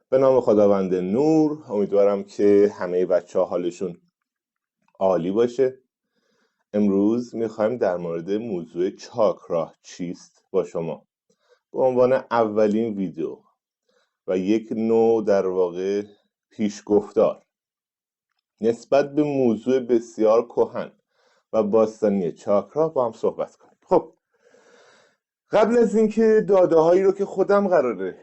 به نام خداوند نور. امیدوارم که همه بچه ها حالشون عالی باشه. امروز میخوایم در مورد موضوع چاکرا چیست با شما به عنوان اولین ویدیو و یک نوع در واقع پیشگفتار نسبت به موضوع بسیار کهن و باستانی چاکرا با هم صحبت کنیم. خب قبل از اینکه داده هایی رو که خودم قراره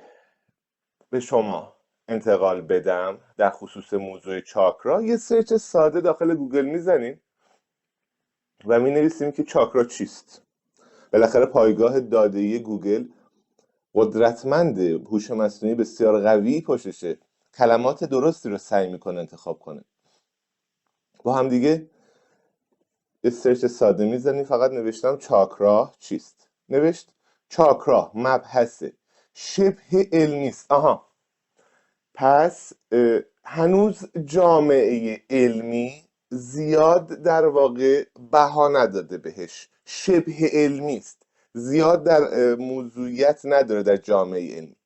به شما انتقال بدم در خصوص موضوع چاکرا، یه سرچ ساده داخل گوگل میزنیم و می نویسیم که چاکرا چیست. بالاخره پایگاه داده‌ای گوگل قدرتمند، هوش مصنوعی بسیار قوی پشتشه، کلمات درستی رو سعی میکنه انتخاب کنه. با هم دیگه یه سرچ ساده میزنیم. فقط نوشتم چاکرا چیست، نوشت چاکرا مبحث شبه علمی است. آها، پس هنوز جامعه علمی زیاد در واقع بها نداده بهش، شبه علمی است، زیاد در موضوعیت نداره در جامعه علمی.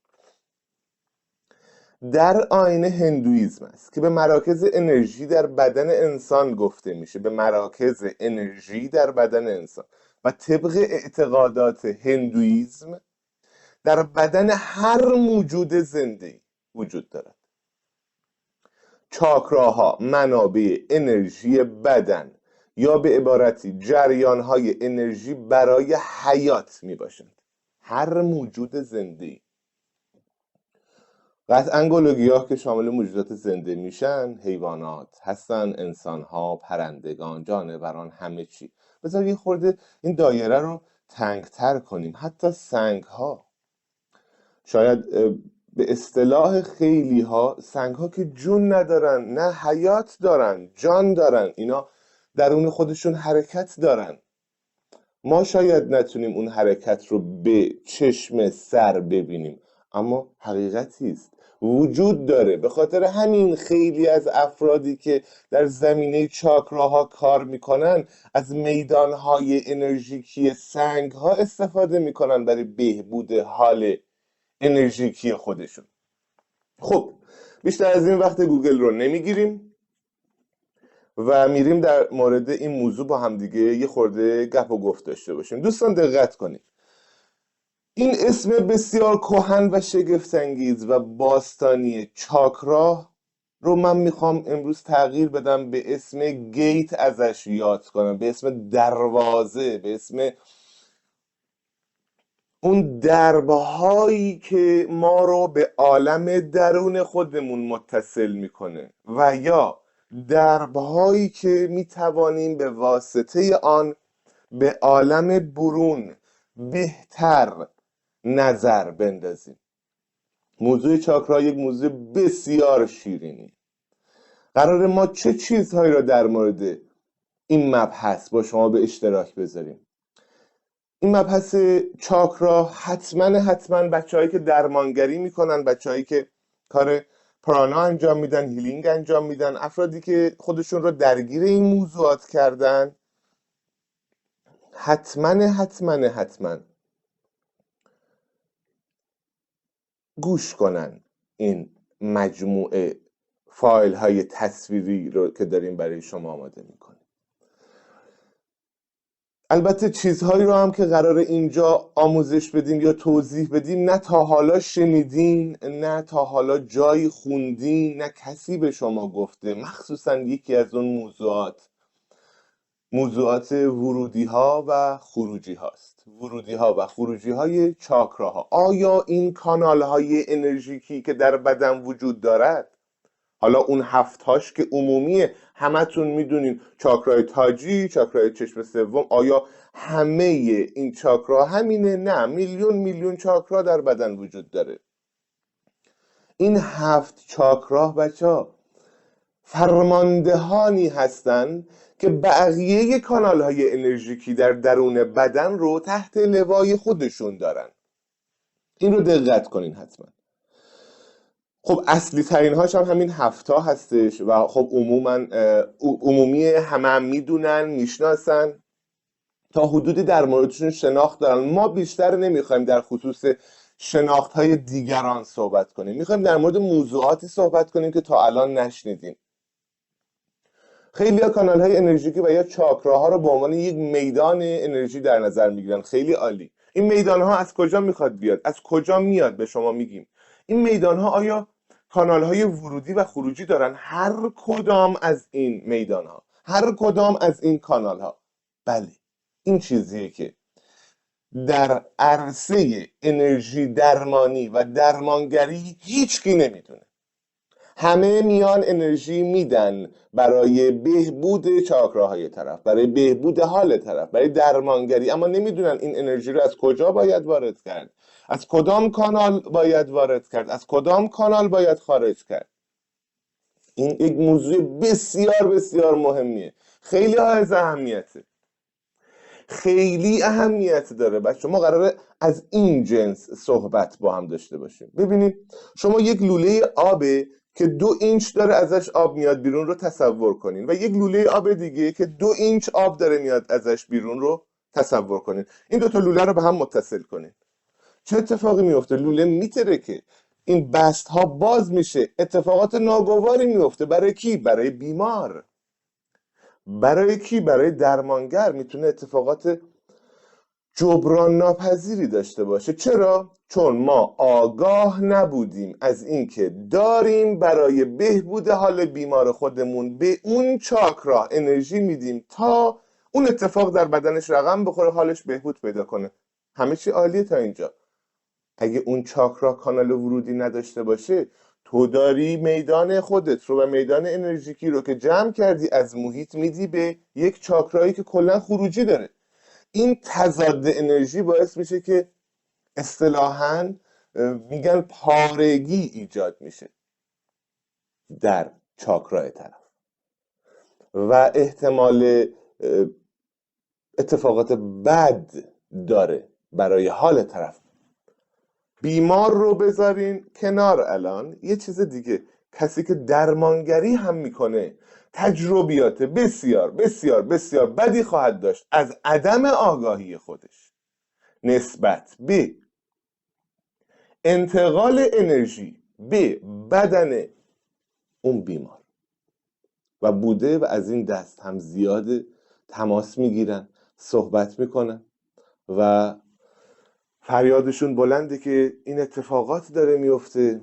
در آیین هندویزم است که به مراکز انرژی در بدن انسان گفته میشه، به مراکز انرژی در بدن انسان، و طبق اعتقادات هندویزم در بدن هر موجود زنده وجود دارد. چاکراها منابع انرژی بدن یا به عبارتی جریانهای انرژی برای حیات می باشند. هر موجود زنده، قطعا گل و گیاه که شامل موجودات زنده میشن، حیوانات هستن، انسانها، پرندگان، جانوران، همه چی. بذار یه خورده این دایره رو تنگتر کنیم. حتی سنگ ها، شاید به اصطلاح خیلی ها سنگ ها که جون ندارن، نه حیات دارن، جان دارن، اینا درون خودشون حرکت دارن. ما شاید نتونیم اون حرکت رو به چشم سر ببینیم، اما حقیقتی است، وجود داره. به خاطر همین خیلی از افرادی که در زمینه چاکراها کار میکنن از میدانهای انرژیکی سنگ ها استفاده میکنن برای بهبود حال انرژیکی خودشون. خب بیشتر از این وقت گوگل رو نمیگیریم و میریم در مورد این موضوع با هم دیگه یه خورده گپ و گفت داشته باشیم. دوستان دقت کنید، این اسم بسیار کهن و شگفت‌انگیز و باستانی چاکرا رو من میخوام امروز تغییر بدم به اسم گیت، ازش یاد کنم، به اسم دروازه، به اسم اون دربهایی که ما رو به عالم درون خودمون متصل میکنه و یا دربهایی که میتوانیم به واسطه آن به عالم برون بهتر نظر بندازیم. موضوع چاکرا یک موضوع بسیار شیرینی. قرار ما چه چیزهایی را در مورد این مبحث با شما به اشتراک بذاریم؟ این مبحث چاکرا حتما بچه‌هایی که درمانگری میکنن، بچه‌هایی که کار پرانا انجام میدن، هیلینگ انجام میدن، افرادی که خودشون رو درگیر این موضوعات کردن، حتما گوش کنن این مجموعه فایل های تصویری رو که داریم برای شما آماده میکنیم. البته چیزهایی رو هم که قراره اینجا آموزش بدیم یا توضیح بدیم نه تا حالا شنیدین، نه تا حالا جایی خوندین، نه کسی به شما گفته. مخصوصا یکی از اون موضوعات ورودی ها و خروجی هاست. ورودی ها و خروجی های چاکراها. آیا این کانال های انرژیکی که در بدن وجود دارد، حالا اون هفتاش که عمومیه، همتون میدونین، چاکرای تاجی، چاکرای چشم سوم، آیا همه این چاکرا همینه؟ نه، میلیون چاکرا در بدن وجود داره. این 7 چاکرا بچه فرماندهانی هستن که بقیه کانال های انرژیکی در درون بدن رو تحت لوای خودشون دارن. این رو دقت کنین حتما. خب اصلی ترین هاش هم همین 7 هستش و خب عمومی همه هم میدونن، میشناسن، تا حدودی در موردشون شناخت دارن. ما بیشتر نمیخوایم در خصوص شناخت‌های دیگران صحبت کنیم، میخوایم در مورد موضوعاتی صحبت کنیم که تا الان نشنیدیم. خیلی ها کانال های انرژیکی و یا چاکراها رو به عنوان یک میدان انرژی در نظر میگیرن. خیلی عالی. این میدان ها از کجا میخواد بیاد؟ از کجا میاد؟ به شما میگیم این میدان ها آیا کانال های ورودی و خروجی دارن؟ هر کدام از این میدان ها، هر کدام از این کانال ها، بله، این چیزیه که در عرصه انرژی درمانی و درمانگری هیچکی نمیدونه. همه میان انرژی میدن برای بهبود چاکراهای طرف، برای بهبود حال طرف، برای درمانگری، اما نمیدونن این انرژی رو از کجا باید وارد کرد، از کدام کانال باید وارد کرد، از کدام کانال باید خارج کرد. این یک موضوع بسیار بسیار مهمیه، خیلی حائز اهمیته، خیلی اهمیت داره. بچه ما قراره از این جنس صحبت با هم داشته باشیم. ببینید شما یک لوله آبه که 2 اینچ داره ازش آب میاد بیرون رو تصور کنین و یک لوله آب دیگه که 2 اینچ آب داره میاد ازش بیرون رو تصور کنین. این 2 تا لوله رو به هم متصل کنین. چه اتفاقی میفته؟ لوله میترکه، این بست ها باز میشه، اتفاقات ناگواری میفته. برای کی؟ برای بیمار. برای کی؟ برای درمانگر. میتونه اتفاقات جبران ناپذیری داشته باشه. چرا؟ چون ما آگاه نبودیم از اینکه داریم برای بهبود حال بیمار خودمون به اون چاکرا انرژی میدیم تا اون اتفاق در بدنش رقم بخوره، حالش بهبود پیدا کنه. همه چی عالیه تا اینجا. اگه اون چاکرا کانال ورودی نداشته باشه، تو داری میدان خودت رو و میدان انرژیکی رو که جمع کردی از محیط میدی به یک چاکرایی که کلا خروجی داره. این تضاد انرژی باعث میشه که اصطلاحاً میگن پارگی ایجاد میشه در چاکرای طرف و احتمال اتفاقات بد داره برای حال طرف. بیمار رو بذارین کنار. الان یه چیز دیگه، کسی که درمانگری هم میکنه تجربیات بسیار بسیار بسیار بدی خواهد داشت از عدم آگاهی خودش نسبت به انتقال انرژی به بدن اون بیمار و بوده و از این دست هم زیاده تماس میگیرن، صحبت میکنن و فریادشون بلنده که این اتفاقات داره میفته.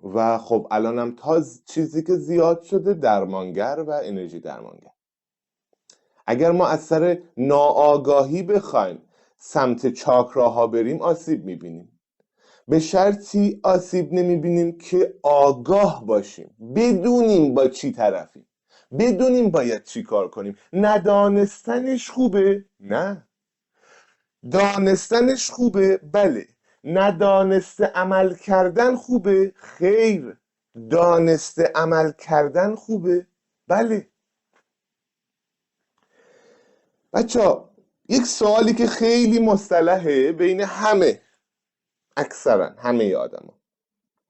و خب الان هم تا چیزی که زیاد شده درمانگر و انرژی درمانگر. اگر ما از سر ناآگاهی بخوایم سمت چاکراها بریم آسیب میبینیم. به شرطی آسیب نمیبینیم که آگاه باشیم، بدونیم با چی طرفیم، بدونیم باید چی کار کنیم. ندانستنش خوبه؟ نه. دانستنش خوبه؟ بله. ندانسته عمل کردن خوبه؟ خیر. دانسته عمل کردن خوبه؟ بله. بچه‌ها یک سوالی که خیلی مصطلحه بین اکثرا همه آدم ها،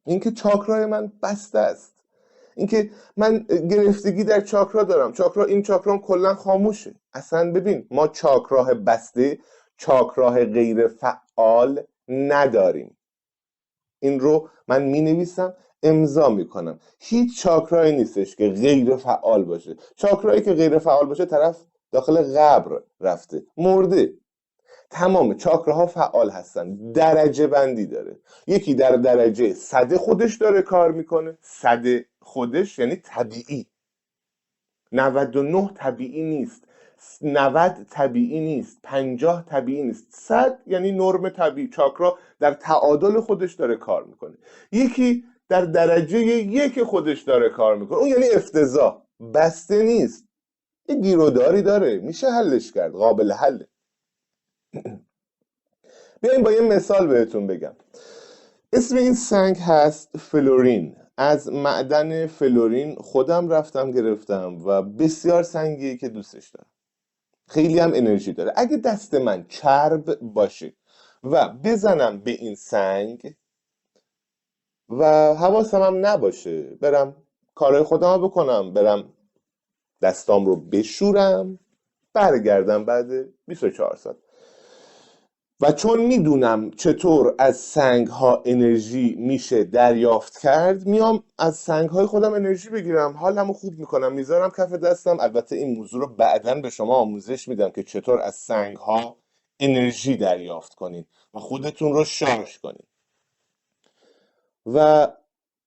اینکه چاکرای من بسته است، اینکه من گرفتگی در چاکرا دارم، این چاکرام کلا خاموشه. اصلا ببین، ما چاکراه بسته، چاکراه غیر فعال نداریم. این رو من می نویسم، امضا می کنم. هیچ چاکرایی نیستش که غیر فعال باشه. چاکرایی که غیر فعال باشه طرف داخل قبر رفته، مرده. تمام چاکراها فعال هستن، درجه بندی داره. یکی در درجه 100 خودش داره کار میکنه. 100 خودش یعنی طبیعی. 99 طبیعی نیست، 90 طبیعی نیست، 50 طبیعی نیست، 100 یعنی نرم طبیعی. چاکرا در تعادل خودش داره کار میکنه. یکی در درجه 1 خودش داره کار میکنه، اون یعنی افتضاح، بسته نیست، یه گیروداری داره، میشه حلش کرد، قابل حله. بیاین با یه مثال بهتون بگم. اسم این سنگ هست فلورین. از معدن فلورین خودم رفتم گرفتم و بسیار سنگیه که دوستش دارم، خیلی هم انرژی داره. اگه دست من چرب باشه و بزنم به این سنگ و حواسم هم نباشه، برم کارهای خودم رو بکنم، برم دستام رو بشورم، برگردم بعد 24 ساعت، و چون میدونم چطور از سنگ ها انرژی میشه دریافت کرد، میام از سنگ های خودم انرژی بگیرم، حالمو خوب میکنم، میذارم کف دستم. البته این موضوع رو بعداً به شما آموزش میدم که چطور از سنگ ها انرژی دریافت کنین و خودتون رو شارژ کنین. و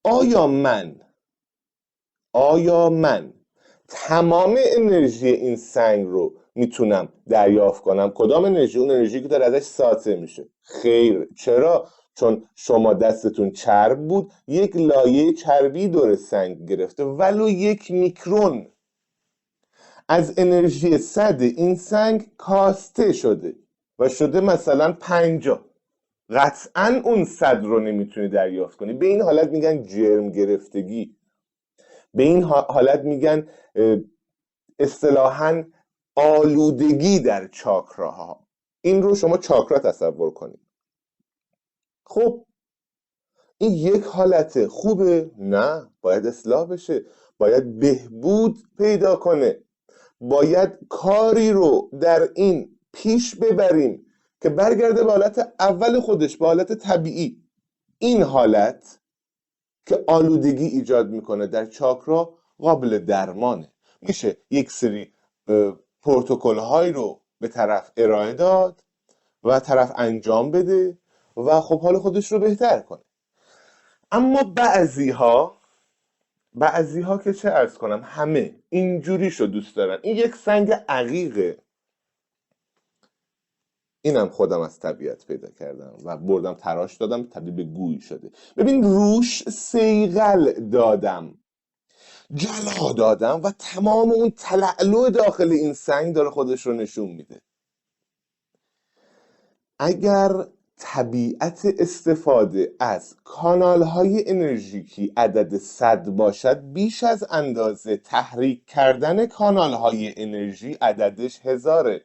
آیا من تمام انرژی این سنگ رو میتونم دریافت کنم؟ کدام انرژی؟ اون انرژی که داره ازش ساطع میشه. خیر. چرا؟ چون شما دستتون چرب بود، یک لایه چربی دور سنگ گرفته، ولو 1 میکرون از انرژی 100 این سنگ کاسته شده و شده مثلا 50. قطعا اون 100 رو نمیتونی دریافت کنی. به این حالت میگن جرم گرفتگی. به این حالت میگن اصطلاحاً آلودگی در چاکراها. این رو شما چاکرا تصور کنید. خب این یک حالت خوبه؟ نه، باید اصلاح بشه، باید بهبود پیدا کنه، باید کاری رو در این پیش ببریم که برگرده به حالت اول خودش، به حالت طبیعی. این حالت که آلودگی ایجاد میکنه در چاکرا قابل درمانه. میشه یک سری پروتکل هایی رو به طرف ارائه داد و طرف انجام بده و خب حال خودش رو بهتر کنه. اما بعضی ها که چه عرض کنم، همه اینجوریشو دوست دارن. این یک سنگ عقیقه. اینم خودم از طبیعت پیدا کردم و بردم تراش دادم، تبدیل به گوی شده. ببین، روش صیقل دادم، جلا دادم و تمام اون تلالو داخل این سنگ داره خودش رو نشون میده. اگر طبیعت استفاده از کانال های انرژیکی عدد 100 باشد، بیش از اندازه تحریک کردن کانال های انرژی عددش 1000.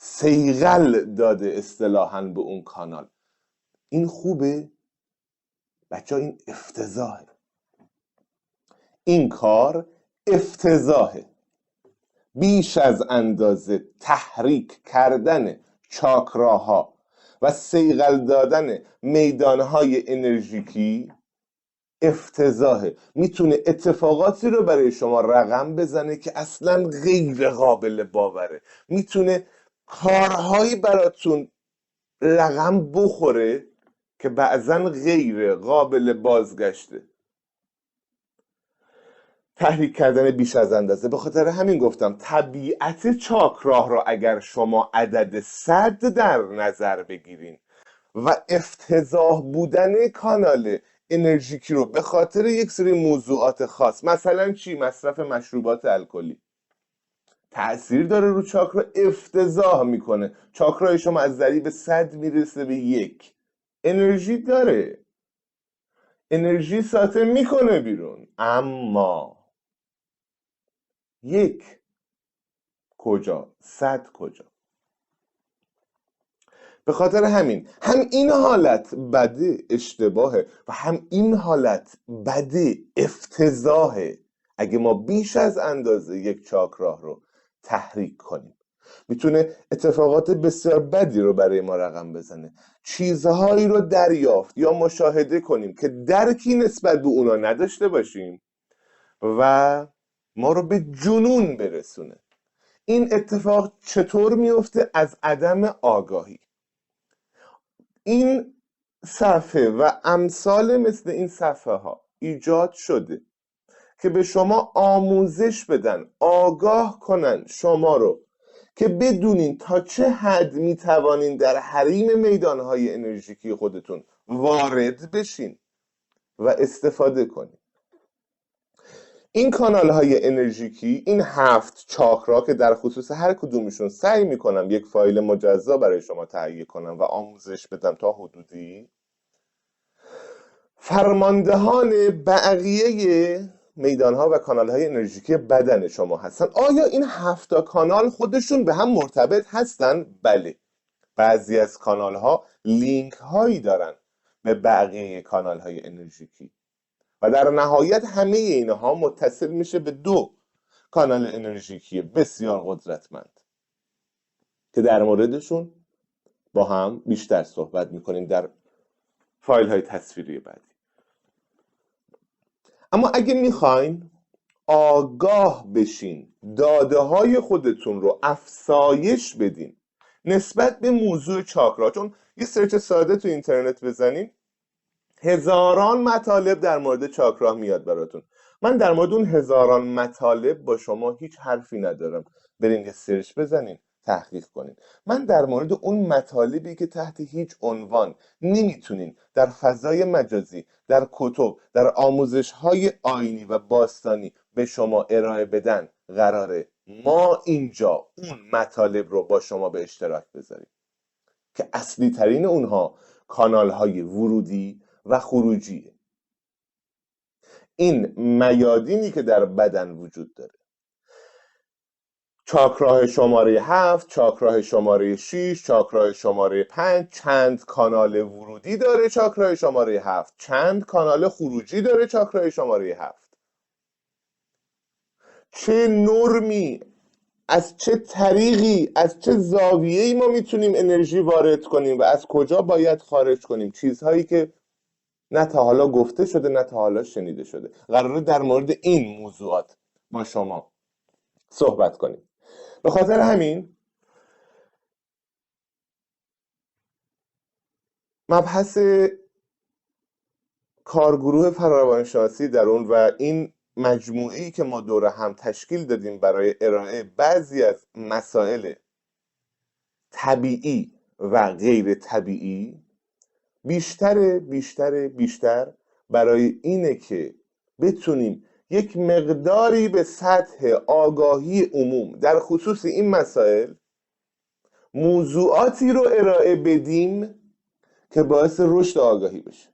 صیقل داده اصطلاحاً به اون کانال. این خوبه؟ بچه ها، این افتضاحه. این کار افتضاحه. بیش از اندازه تحریک کردن چاکراها و صیقل دادن میدانهای انرژیکی افتضاحه. میتونه اتفاقاتی رو برای شما رقم بزنه که اصلا غیر قابل باوره. میتونه کارهایی براتون رقم بخوره که بعضا غیر قابل بازگشته. تحریک کردن بیش از اندازه. به خاطر همین گفتم طبیعت چاکراه را اگر شما عدد 100 در نظر بگیرین و افتضاح بودن کانال انرژیکی رو به خاطر یک سری موضوعات خاص، مثلا چی؟ مصرف مشروبات الکلی تأثیر داره رو چاکرا، افتضاح میکنه. چاکرای شما از ضریب 100 میرسه به 1. انرژی داره، انرژی ساطع میکنه بیرون، اما 1 کجا؟ 100 کجا؟ به خاطر همین هم این حالت بده، اشتباهه، و هم این حالت بده، افتضاحه. اگه ما بیش از اندازه یک چاکراه رو تحریک کنیم، میتونه اتفاقات بسیار بدی رو برای ما رقم بزنه. چیزهایی رو دریافت یا مشاهده کنیم که درکی نسبت به اونا نداشته باشیم و ما رو به جنون برسونه. این اتفاق چطور میفته؟ از عدم آگاهی. این صفحه و امثال مثل این صفحه ها ایجاد شده که به شما آموزش بدن، آگاه کنن شما رو که بدونین تا چه حد میتوانین در حریم میدانهای انرژیکی خودتون وارد بشین و استفاده کنین. این کانال های انرژیکی، این 7 چاکرا که در خصوص هر کدومشون سعی میکنم یک فایل مجزا برای شما تهیه کنم و آموزش بدم تا حدودی، فرماندهان بقیه میدانها و کانالهای انرژیکی بدن شما هستن. آیا این 7 کانال خودشون به هم مرتبط هستن؟ بله. بعضی از کانالها لینک هایی دارن به بقیه کانالهای انرژیکی و در نهایت همه اینها متصل میشه به 2 کانال انرژیکی بسیار قدرتمند که در موردشون با هم بیشتر صحبت میکنیم در فایل های تصویری بعدی. اما اگه میخواین آگاه بشین، داده های خودتون رو افزایش بدین نسبت به موضوع چاکرا، چون یه سرچ ساده تو اینترنت بزنین هزاران مطالب در مورد چاکرا میاد براتون. من در مورد اون هزاران مطالب با شما هیچ حرفی ندارم، برین یه سرچ بزنین، تحقیق کنین. من در مورد اون مطالبی که تحت هیچ عنوان نمیتونین در فضای مجازی، در کتب، در آموزش های آیینی و باستانی به شما ارائه بدن قراره ما اینجا اون مطالب رو با شما به اشتراک بذاریم که اصلی ترین اونها کانال های ورودی و خروجی، این میادینی که در بدن وجود داره. چاکراه شماره 7، چاکراه شماره 6، چاکراه شماره 5، چند کانال ورودی داره چاکراه شماره 7، چند کانال خروجی داره چاکراه شماره 7. چه نرمی، از چه طریقی، از چه زاویه‌ای ما میتونیم انرژی وارد کنیم و از کجا باید خارج کنیم، چیزهایی که نه تا حالا گفته شده نه تا حالا شنیده شده. قراره در مورد این موضوعات با شما صحبت کنیم. به خاطر همین مبحث کارگروه فراروانشناسی در اون و این مجموعه‌ای که ما دور هم تشکیل دادیم برای ارائه بعضی از مسائل طبیعی و غیر طبیعی بیشتر برای اینه که بتونیم یک مقداری به سطح آگاهی عموم در خصوص این مسائل موضوعاتی رو ارائه بدیم که باعث رشد آگاهی بشه.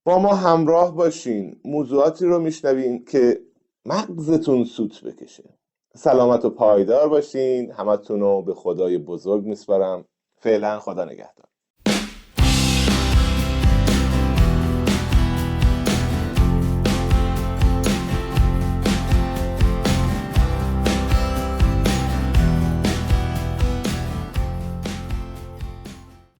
با ما همراه باشین، موضوعاتی رو میشنوین که مغزتون سوت بکشه. سلامت و پایدار باشین. همتون رو به خدای بزرگ میسپارم. فعلا خدا نگهدار.